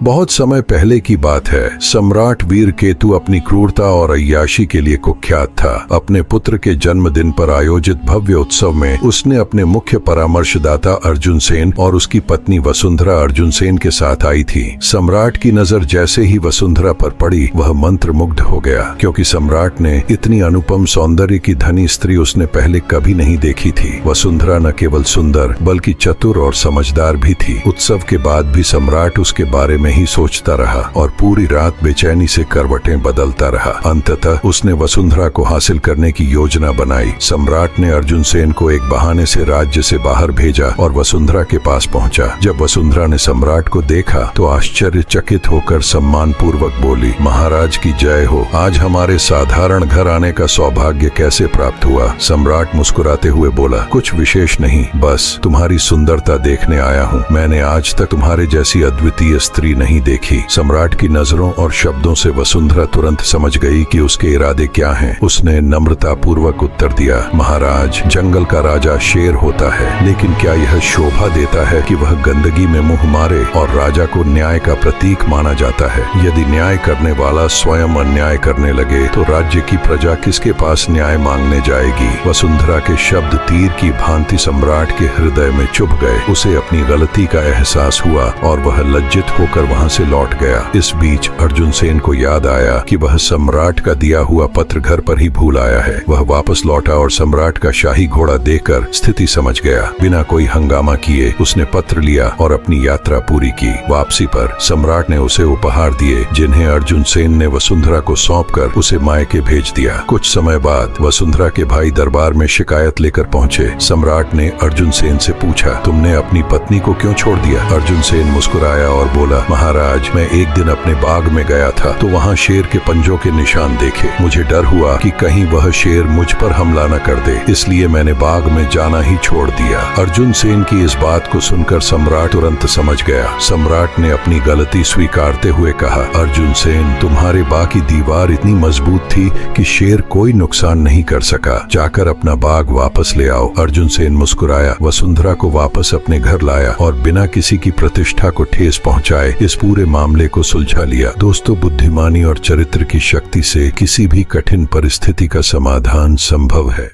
बहुत समय पहले की बात है। सम्राट वीर केतु अपनी क्रूरता और अय्याशी के लिए कुख्यात था। अपने पुत्र के जन्मदिन पर आयोजित भव्य उत्सव में उसने अपने मुख्य परामर्शदाता अर्जुन सेन और उसकी पत्नी वसुंधरा अर्जुन सेन के साथ आई थी। सम्राट की नजर जैसे ही वसुंधरा पर पड़ी, वह मंत्रमुग्ध हो गया, क्योंकि सम्राट ने इतनी अनुपम सौंदर्य की धनी स्त्री उसने पहले कभी नहीं देखी थी। वसुंधरा न केवल सुंदर बल्कि चतुर और समझदार भी थी। उत्सव के बाद भी सम्राट उसके बारे में ही सोचता रहा और पूरी रात बेचैनी से करवटें बदलता रहा। अंततः उसने वसुंधरा को हासिल करने की योजना बनाई। सम्राट ने अर्जुन सेन को एक बहाने से राज्य से बाहर भेजा और वसुंधरा के पास पहुंचा। जब वसुंधरा ने सम्राट को देखा तो आश्चर्यचकित होकर सम्मान पूर्वक बोली, महाराज की जय हो। आज हमारे साधारण घर आने का सौभाग्य कैसे प्राप्त हुआ? सम्राट मुस्कुराते हुए बोला, कुछ विशेष नहीं, बस तुम्हारी सुंदरता देखने आया हूँ। मैंने आज तक तुम्हारे जैसी अद्वितीय स्त्री नहीं देखी। सम्राट की नजरों और शब्दों से वसुंधरा तुरंत समझ गई कि उसके इरादे क्या हैं। उसने नम्रता पूर्वक उत्तर दिया, महाराज, जंगल का राजा शेर होता है, लेकिन क्या यह शोभा देता है कि वह गंदगी में मुंह मारे? और राजा को न्याय का प्रतीक माना जाता है। यदि न्याय करने वाला स्वयं अन्याय करने लगे तो राज्य की प्रजा किसके पास न्याय मांगने जाएगी? वसुंधरा के शब्द तीर की भांति सम्राट के हृदय में चुभ गए। उसे अपनी गलती का एहसास हुआ और वह लज्जित होकर वहां से लौट गया। इस बीच अर्जुन सेन को याद आया कि वह सम्राट का दिया हुआ पत्र घर पर ही भूल आया है। वह वापस लौटा और सम्राट का शाही घोड़ा देखकर स्थिति समझ गया। बिना कोई हंगामा किए उसने पत्र लिया और अपनी यात्रा पूरी की। वापसी पर सम्राट ने उसे उपहार दिए, जिन्हें अर्जुन सेन ने वसुंधरा को सौंपकर उसे मायके भेज दिया। कुछ समय बाद वसुंधरा के भाई दरबार में शिकायत लेकर पहुंचे। सम्राट ने अर्जुन सेन से पूछा, तुमने अपनी पत्नी को क्यों छोड़ दिया? अर्जुन सेन मुस्कुराया और बोला, महाराज, मैं एक दिन अपने बाग में गया था तो वहाँ शेर के पंजों के निशान देखे। मुझे डर हुआ कि कहीं वह शेर मुझ पर हमला न कर दे, इसलिए मैंने बाग में जाना ही छोड़ दिया। अर्जुन सेन की इस बात को सुनकर सम्राट तुरंत समझ गया। सम्राट ने अपनी गलती स्वीकारते हुए कहा, अर्जुन सेन, तुम्हारे बाग की दीवार इतनी मजबूत थी कि शेर कोई नुकसान नहीं कर सका। जाकर अपना बाग वापस ले आओ। अर्जुन सेन मुस्कुराया, वसुंधरा को वापस अपने घर लाया और बिना किसी की प्रतिष्ठा को ठेस पहुंचाए इस पूरे मामले को सुलझा लिया। दोस्तों, बुद्धिमानी और चरित्र की शक्ति से किसी भी कठिन परिस्थिति का समाधान संभव है।